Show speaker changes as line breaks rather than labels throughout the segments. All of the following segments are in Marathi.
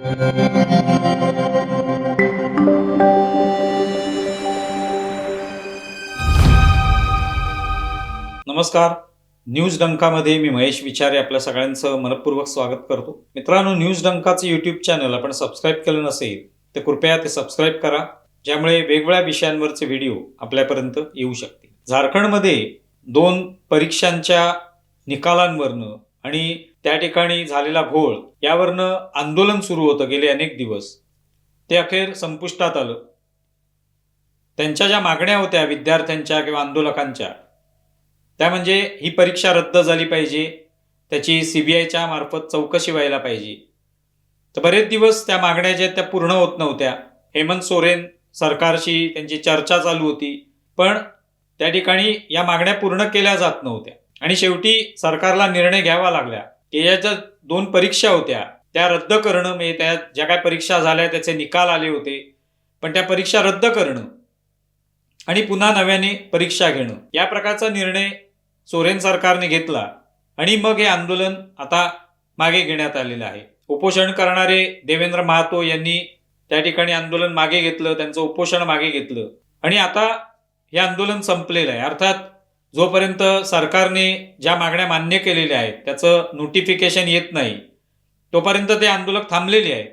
नमस्कार. न्यूज डंकामध्ये मी महेश विचारे आपल्या सगळ्यांचं मनपूर्वक स्वागत करतो. मित्रांनो, न्यूज डंकाचं यूट्यूब चॅनल आपण सबस्क्राईब केलं नसेल तर कृपया ते सबस्क्राईब करा, ज्यामुळे वेगवेगळ्या विषयांवरचे व्हिडिओ आपल्यापर्यंत येऊ शकतील. झारखंडमध्ये 2 परीक्षांच्या निकालांवरनं आणि त्या ठिकाणी झालेला घोळ यावरनं आंदोलन सुरू होतं गेले अनेक दिवस. ते अखेर संपुष्टात आलं. त्यांच्या ज्या मागण्या होत्या विद्यार्थ्यांच्या किंवा आंदोलकांच्या, त्या म्हणजे ही परीक्षा रद्द झाली पाहिजे, त्याची CBIच्या मार्फत चौकशी व्हायला पाहिजे. तर बरेच दिवस त्या मागण्या ज्या त्या पूर्ण होत नव्हत्या. हेमंत सोरेन सरकारशी त्यांची चर्चा चालू होती, पण त्या ठिकाणी या मागण्या पूर्ण केल्या जात नव्हत्या. आणि शेवटी सरकारला निर्णय घ्यावा लागला की या ज्या 2 परीक्षा होत्या त्या रद्द करणं, म्हणजे त्या ज्या काय परीक्षा झाल्या त्याचे निकाल आले होते, पण त्या परीक्षा रद्द करणं आणि पुन्हा नव्याने परीक्षा घेणं, या प्रकारचा निर्णय सोरेन सरकारने घेतला. आणि मग हे आंदोलन आता मागे घेण्यात आलेलं आहे. उपोषण करणारे देवेंद्र महातो यांनी त्या ठिकाणी आंदोलन मागे घेतलं, त्यांचं उपोषण मागे घेतलं आणि आता हे आंदोलन संपलेलं आहे. अर्थात जोपर्यंत सरकारने ज्या मागण्या मान्य केलेल्या आहेत त्याचं नोटिफिकेशन येत नाही तोपर्यंत ते आंदोलक थांबलेले आहेत.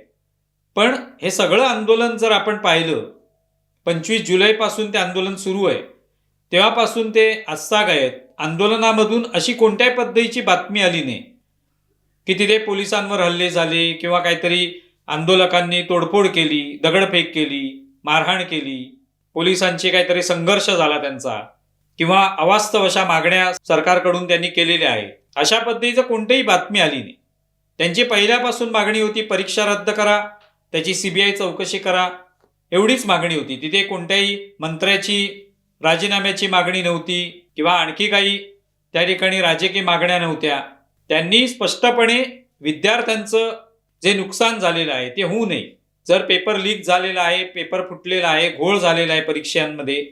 पण हे सगळं आंदोलन जर आपण पाहिलं, 25 जुलैपासून ते आंदोलन सुरू आहे, तेव्हापासून ते आजताग आहेत. आंदोलनामधून अशी कोणत्याही पद्धतीची बातमी आली नाही की तिथे पोलिसांवर हल्ले झाले किंवा काहीतरी आंदोलकांनी तोडफोड केली, दगडफेक केली, मारहाण केली, पोलिसांची काहीतरी संघर्ष झाला त्यांचा, किंवा अवास्तव अशा मागण्या सरकारकडून त्यांनी केलेल्या आहेत. अशा पद्धतीचं कोणतीही बातमी आली नाही. त्यांची पहिल्यापासून मागणी होती परीक्षा रद्द करा, त्याची CBI चौकशी करा, एवढीच मागणी होती. तिथे कोणत्याही मंत्र्याची राजीनाम्याची मागणी नव्हती किंवा आणखी काही त्या ठिकाणी राजकीय मागण्या नव्हत्या. त्यांनी स्पष्टपणे विद्यार्थ्यांचं जे नुकसान झालेलं आहे ते होऊ नये. जर पेपर लीक झालेला आहे, पेपर फुटलेला आहे, घोळ झालेला आहे परीक्षांमध्ये,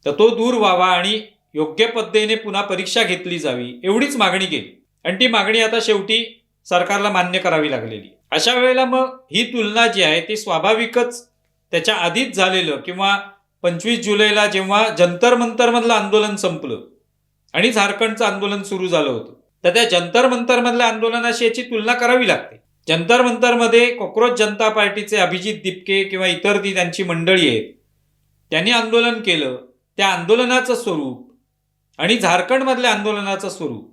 तर तो दूर व्हावा आणि योग्य पद्धतीने पुन्हा परीक्षा घेतली जावी, एवढीच मागणी केली. आणि ती मागणी आता शेवटी सरकारला मान्य करावी लागलेली. अशा वेळेला मग ही तुलना जी आहे ती स्वाभाविकच त्याच्या आधीच झालेलं, किंवा 25 जुलैला जेव्हा जंतर मंतर मधलं आंदोलन संपलं आणि झारखंडचं आंदोलन सुरू झालं होतं, तर त्या जंतर मंतर मधल्या आंदोलनाशी याची तुलना करावी लागते. जंतर मंतर मध्ये कॉक्रोच जनता पार्टीचे अभिजित दिपके किंवा इतर ती त्यांची मंडळी आहेत, त्यांनी आंदोलन केलं. त्या आंदोलनाचं स्वरूप आणि झारखंड मधल्या आंदोलनाचं स्वरूप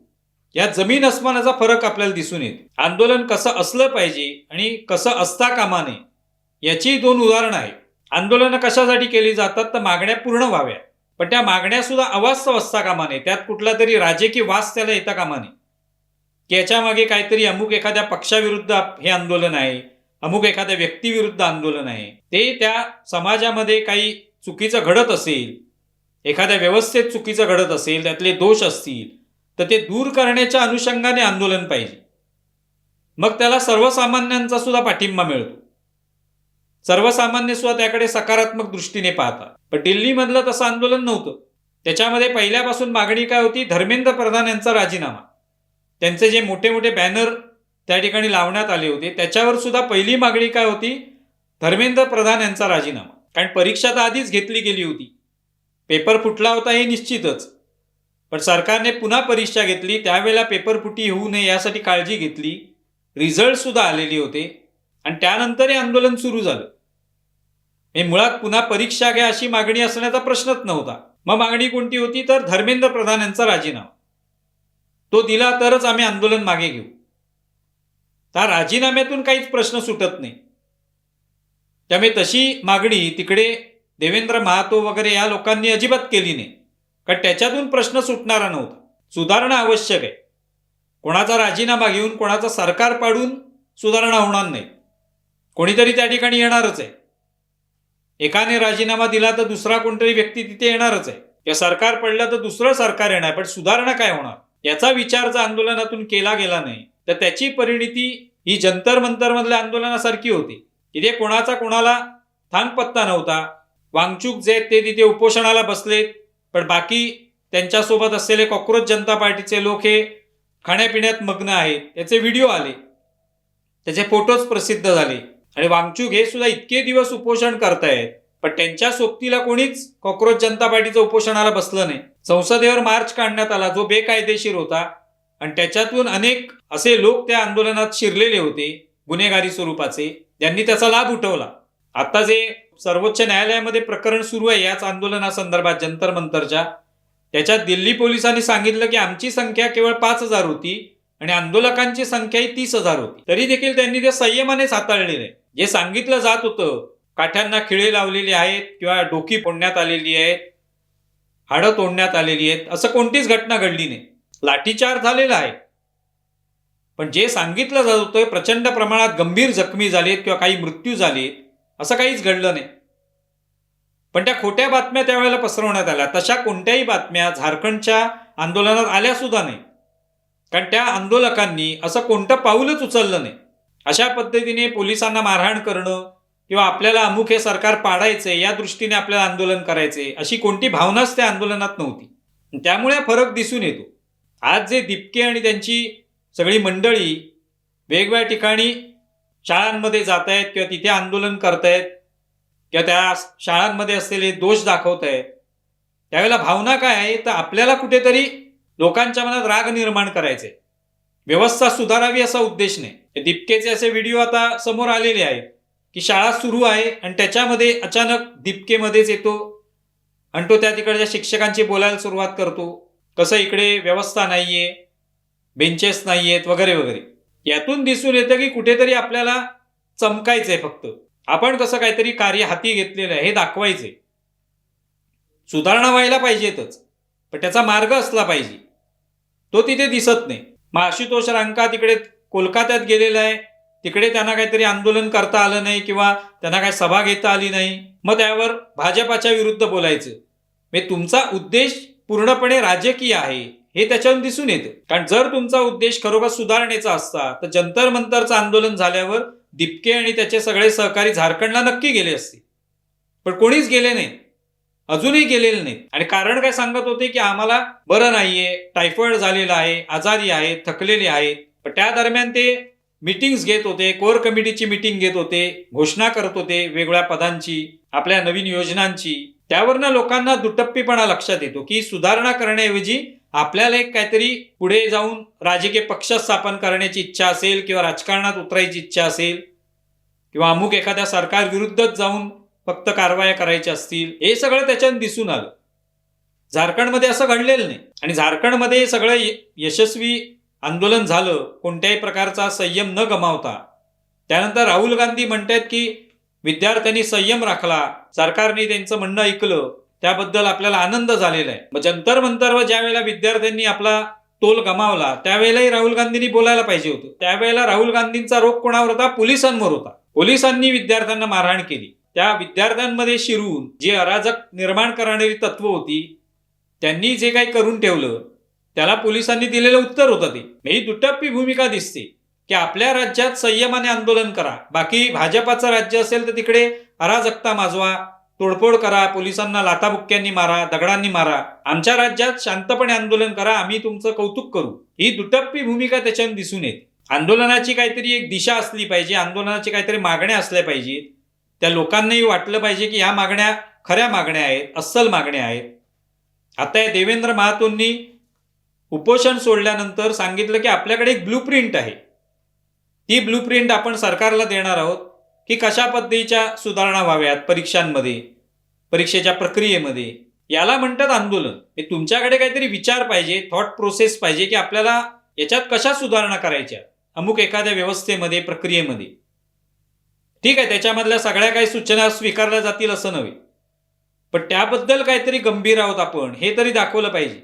या जमीन अस्मानाचा फरक आपल्याला दिसून येते. आंदोलन कसं असलं पाहिजे आणि कसं असता कामा नये याची 2 उदाहरणं आहेत. आंदोलनं कशासाठी केली जातात तर मागण्या पूर्ण व्हाव्या, पण त्या मागण्या सुद्धा अवास्तव असता कामा नये. त्यात कुठला तरी राजकीय वास त्याला येता कामा नये की याच्या मागे काहीतरी अमुक एखाद्या पक्षाविरुद्ध हे आंदोलन आहे, अमुक एखाद्या व्यक्तीविरुद्ध आंदोलन आहे. ते त्या समाजामध्ये काही चुकीचं घडत असेल, एखाद्या व्यवस्थेत चुकीचं घडत असेल, त्यातले दोष असतील, तर ते दूर करण्याच्या अनुषंगाने आंदोलन पाहिजे. मग त्याला सर्वसामान्यांचा सुद्धा पाठिंबा मिळतो. सर्वसामान्य सुद्धा त्याकडे सकारात्मक दृष्टीने पाहतात. पण दिल्लीमधलं तसं आंदोलन नव्हतं. त्याच्यामध्ये पहिल्यापासून मागणी काय होती? धर्मेंद्र प्रधान यांचा राजीनामा. त्यांचे जे मोठे मोठे बॅनर त्या ठिकाणी लावण्यात आले होते त्याच्यावर सुद्धा पहिली मागणी काय होती? धर्मेंद्र प्रधान यांचा राजीनामा. कारण परीक्षा तर आधीच घेतली गेली होती, पेपर फुटला होता हे निश्चितच, पण सरकारने पुन्हा परीक्षा घेतली. त्यावेळेला पेपर फुटी होऊ नये यासाठी काळजी घेतली. रिझल्ट सुद्धा आलेले होते आणि त्यानंतर हे आंदोलन सुरू झालं. हे मुळात पुन्हा परीक्षा घ्या अशी मागणी असण्याचा प्रश्नच नव्हता. मग मागणी कोणती होती? तर धर्मेंद्र प्रधान यांचा राजीनामा. तो दिला तरच आम्ही आंदोलन मागे घेऊ. त्या राजीनाम्यातून काहीच प्रश्न सुटत नाही. त्यामुळे तशी मागणी तिकडे देवेंद्र महातो वगैरे या लोकांनी अजिबात केली नाही, कारण त्याच्यातून प्रश्न सुटणारा नव्हता. सुधारणा आवश्यक आहे. कोणाचा राजीनामा घेऊन कोणाचा सरकार पाडून सुधारणा होणार नाही. कोणीतरी त्या ठिकाणी येणारच आहे. एकाने राजीनामा दिला तर दुसरा कोणतरी व्यक्ती तिथे येणारच आहे. या सरकार पडलं तर दुसरं सरकार येणार, पण सुधारणा काय होणार याचा विचार जर आंदोलनातून केला गेला नाही तर त्याची परिणिती ही जंतर मंतर मधल्या आंदोलनासारखी होती. तिथे कोणाचा कोणाला थांगपत्ता नव्हता. वांगचूक जे ते तिथे उपोषणाला बसलेत, पण बाकी त्यांच्यासोबत असलेले कॉक्रोच जनता पार्टीचे लोक हे खाण्यापिण्यात मग्न आहेत. याचे व्हिडिओ आले. त्याचे फोटोज प्रसिद्ध झाले. आणि वांगचूक हे सुद्धा इतके दिवस उपोषण करतायत, पण त्यांच्या सोबतीला कोणीच कॉक्रोच जनता पार्टीचं उपोषणाला बसलं नाही. संसदेवर मार्च काढण्यात आला जो बेकायदेशीर होता, आणि त्याच्यातून अनेक असे लोक त्या आंदोलनात शिरलेले होते गुन्हेगारी स्वरूपाचे, त्यांनी त्याचा लाभ उठवला. आता जे सर्वोच्च न्यायालयामध्ये प्रकरण सुरू आहे याच आंदोलनासंदर्भात जंतर मंतरच्या, त्याच्यात दिल्ली पोलिसांनी सांगितलं की आमची संख्या केवळ 5,000 होती आणि आंदोलकांची संख्याही 30,000 होती. तरी देखील त्यांनी ते संयमानेच हाताळलेले. जे सांगितलं जात होतं, काठ्यांना खिळे लावलेले आहेत किंवा डोकी फोडण्यात आलेली आहेत, हाडं तोडण्यात आलेली आहेत, असं कोणतीच घटना घडली नाही. लाठीचार्ज झालेला आहे, पण जे सांगितलं जात होतं प्रचंड प्रमाणात गंभीर जखमी झालेत किंवा काही मृत्यू झालेत, असं काहीच घडलं नाही. पण त्या खोट्या बातम्या त्यावेळेला पसरवण्यात आल्या. तशा कोणत्याही बातम्या झारखंडच्या आंदोलनात आल्या सुद्धा नाही, कारण त्या आंदोलकांनी असं कोणतं पाऊलच उचललं नाही. अशा पद्धतीने पोलिसांना मारहाण करणं किंवा आपल्याला अमुक हे सरकार पाडायचंय या दृष्टीने आपल्याला आंदोलन करायचे अशी कोणती भावनाच त्या आंदोलनात नव्हती. त्यामुळे फरक दिसून येतो. आज जे दिपके आणि त्यांची सगळी मंडळी वेगवेगळ्या ठिकाणी शाळांमध्ये जात आहेत किंवा तिथे आंदोलन करतायत किंवा त्या शाळांमध्ये असलेले दोष दाखवत आहेत, त्यावेळेला भावना काय आहे, तर आपल्याला कुठेतरी लोकांच्या मनात राग निर्माण करायचे, व्यवस्था सुधारावी असा उद्देश नाही. दिपकेचे असे व्हिडिओ आता समोर आलेले आहेत की शाळा सुरू आहे आणि त्याच्यामध्ये अचानक दिपकेमध्येच येतो आणि तो त्या तिकडच्या शिक्षकांची बोलायला सुरुवात करतो, कसं इकडे व्यवस्था नाहीये, बेंचेस नाहीयेत वगैरे वगैरे. यातून दिसून येतं की कुठेतरी आपल्याला चमकायचंय, फक्त आपण कसं काहीतरी कार्य हाती घेतलेलं आहे हे दाखवायचंय. सुधारणा व्हायला पाहिजेतच, पण त्याचा मार्ग असला पाहिजे, तो तिथे दिसत नाही. मग आशुतोष रांका तिकडे कोलकात्यात गेलेला आहे, तिकडे त्यांना काहीतरी आंदोलन करता आलं नाही किंवा त्यांना काही सभा घेता आली नाही, मग त्यावर भाजपाच्या विरुद्ध बोलायचं. म्हणजे तुमचा उद्देश पूर्णपणे राजकीय आहे हे त्याच्यावरून दिसून येतं. कारण जर तुमचा उद्देश खरोखर सुधारणेचा असता तर जंतर मंतरचं आंदोलन झाल्यावर दिपके आणि त्याचे सगळे सहकारी झारखंडला नक्की गेले असते, पण कोणीच गेले नाही, अजूनही गेलेले नाहीत. आणि कारण काय सांगत होते की आम्हाला बरं नाहीये, टायफॉइड झालेला आहे, आजारी आहेत, थकलेले आहेत. पण त्या दरम्यान ते मीटिंग्स घेत होते, कोर कमिटीची मीटिंग घेत होते, घोषणा करत होते वेगवेगळ्या पदांची, आपल्या नवीन योजनांची. त्यावरनं लोकांना दुटप्पीपणा लक्षात येतो की सुधारणा करण्याऐवजी आपल्याला एक काहीतरी पुढे जाऊन राजकीय पक्ष स्थापन करण्याची इच्छा असेल किंवा राजकारणात उतरायची इच्छा असेल किंवा अमुक एखाद्या सरकार विरुद्धच जाऊन फक्त कारवाया करायच्या असतील, हे सगळं त्याच्यात दिसून आलं. झारखंडमध्ये असं घडलेलं नाही. आणि झारखंडमध्ये सगळं यशस्वी आंदोलन झालं कोणत्याही प्रकारचा संयम न गमावता. त्यानंतर राहुल गांधी म्हणतात की विद्यार्थ्यांनी संयम राखला, सरकारने त्यांचं म्हणणं ऐकलं, त्याबद्दल आपल्याला आनंद झालेला आहे. मग जंतर मंतरवर ज्या वेळेला विद्यार्थ्यांनी आपला तोल गमावला त्यावेळेलाही राहुल गांधींनी बोलायला पाहिजे होतं. त्यावेळेला राहुल गांधींचा रोख कोणावर होता? पोलिसांवर होता. पोलिसांनी विद्यार्थ्यांना मारहाण केली. त्या विद्यार्थ्यांमध्ये शिरून जी अराजक निर्माण करणारी तत्व होती त्यांनी जे काही करून ठेवलं त्याला पोलिसांनी दिलेलं उत्तर होतं ते. ही दुटप्पी भूमिका दिसते की आपल्या राज्यात संयमाने आंदोलन करा, बाकी भाजपाचं राज्य असेल तर तिकडे अराजकता माजवा, तोडफोड करा, पोलिसांना लाथाबुक्क्यांनी मारा, दगडांनी मारा. आमच्या राज्यात शांतपणे आंदोलन करा, आम्ही तुमचं कौतुक करू. ही दुटप्पी भूमिका त्याच्यात दिसून येते. आंदोलनाची काहीतरी एक दिशा असली पाहिजे, आंदोलनाची काहीतरी मागण्या असल्या पाहिजेत. त्या लोकांनाही वाटलं पाहिजे की ह्या मागण्या खऱ्या मागण्या आहेत, अस्सल मागण्या आहेत. आता या देवेंद्र महातोंनी उपोषण सोडल्यानंतर सांगितलं की आपल्याकडे एक ब्लूप्रिंट आहे, ती ब्लूप्रिंट आपण सरकारला देणार आहोत की कशा पद्धतीच्या सुधारणा व्हाव्यात परीक्षांमध्ये, परीक्षेच्या प्रक्रियेमध्ये. याला म्हणतात आंदोलन. हे तुमच्याकडे काहीतरी विचार पाहिजे, थॉट प्रोसेस पाहिजे की आपल्याला याच्यात कशा सुधारणा करायच्या अमुक एखाद्या व्यवस्थेमध्ये, प्रक्रियेमध्ये. ठीक आहे, त्याच्यामधल्या सगळ्या काही सूचना स्वीकारल्या जातील असं नव्हे, पण त्याबद्दल काहीतरी गंभीर आहोत आपण हे तरी दाखवलं पाहिजे.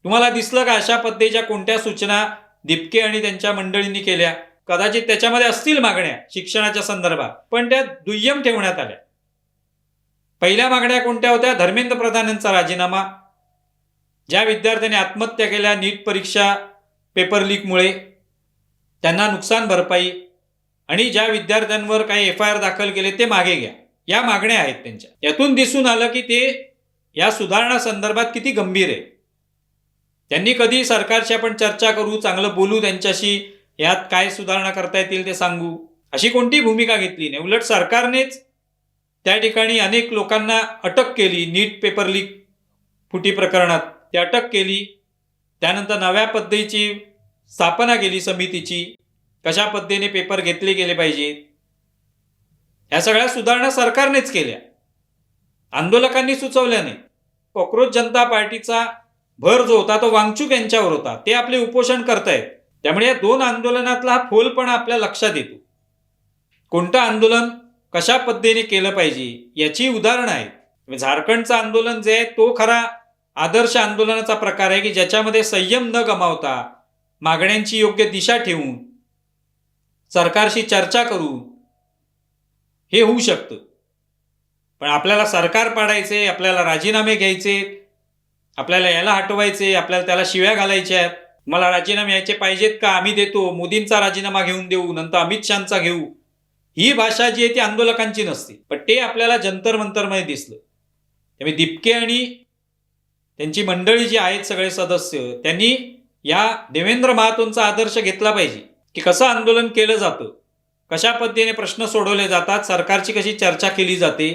तुम्हाला दिसलं का अशा पद्धतीच्या कोणत्या सूचना दिपके आणि त्यांच्या मंडळींनी केल्या? कदाचित त्याच्यामध्ये असतील मागण्या शिक्षणाच्या संदर्भात, पण त्या दुय्यम ठेवण्यात आल्या. पहिल्या मागण्या कोणत्या होत्या? धर्मेंद्र प्रधान यांचा राजीनामा, ज्या विद्यार्थ्यांनी आत्महत्या केल्या नीट परीक्षा पेपर लीकमुळे त्यांना नुकसान भरपाई, आणि ज्या विद्यार्थ्यांवर काही FIR दाखल केले ते मागे घ्या. या मागण्या आहेत त्यांच्या. यातून दिसून आलं की ते या सुधारणा संदर्भात किती गंभीर आहे. त्यांनी कधी सरकारशी आपण चर्चा करू, चांगलं बोलू, त्यांच्याशी यात काय सुधारणा करता येतील ते सांगू, अशी कोणती भूमिका घेतली नाही. उलट सरकारनेच त्या ठिकाणी अनेक लोकांना अटक केली. नीट पेपर लीक फुटी प्रकरणात ती अटक केली. त्यानंतर नव्या पद्धतीची स्थापना केली समितीची, कशा पद्धतीने पेपर घेतले गेले पाहिजेत. ह्या सगळ्या सुधारणा सरकारनेच केल्या, आंदोलकांनी सुचवल्या नाही. कॉक्रोच जनता पार्टीचा भर जो होता तो वांगचूक यांच्यावर होता. ते आपले उपोषण करतायत. त्यामुळे या दोन आंदोलनातला हा फोलपणा आपल्या लक्षात येतो. कोणतं आंदोलन कशा पद्धतीने केलं पाहिजे याची उदाहरणं आहेत. झारखंडचं आंदोलन जे आहे तो खरा आदर्श आंदोलनाचा प्रकार आहे की ज्याच्यामध्ये संयम न गमावता मागण्यांची योग्य दिशा ठेवून सरकारशी चर्चा करून हे होऊ शकतं. पण आपल्याला सरकार पाडायचे, आपल्याला राजीनामे घ्यायचे, आपल्याला याला हटवायचे, आपल्याला त्याला शिव्या घालायच्या आहेत. मला राजीनामे यायचे पाहिजेत का, आम्ही देतो, मोदींचा राजीनामा घेऊन देऊ, नंतर अमित शहाचा घेऊ, ही भाषा जी आहे ती आंदोलकांची नसते. पण ते आपल्याला जंतर मंतरमध्ये दिसलं. त्यामुळे दिपके आणि त्यांची मंडळी जी आहेत सगळे सदस्य, त्यांनी या देवेंद्र महातोंचा आदर्श घेतला पाहिजे की कसं आंदोलन केलं जातं, कशा पद्धतीने प्रश्न सोडवले जातात, सरकारची कशी चर्चा केली जाते,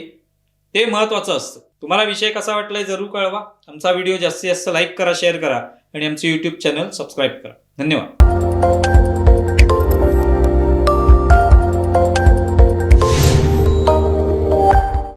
ते महत्त्वाचं असतं. तुम्हाला विषय कसा वाटलाय जरूर कळवा. आमचा व्हिडिओ जास्तीत जास्त लाईक करा, शेअर करा आणि आमचे YouTube चॅनल सबस्क्राईब करा. धन्यवाद.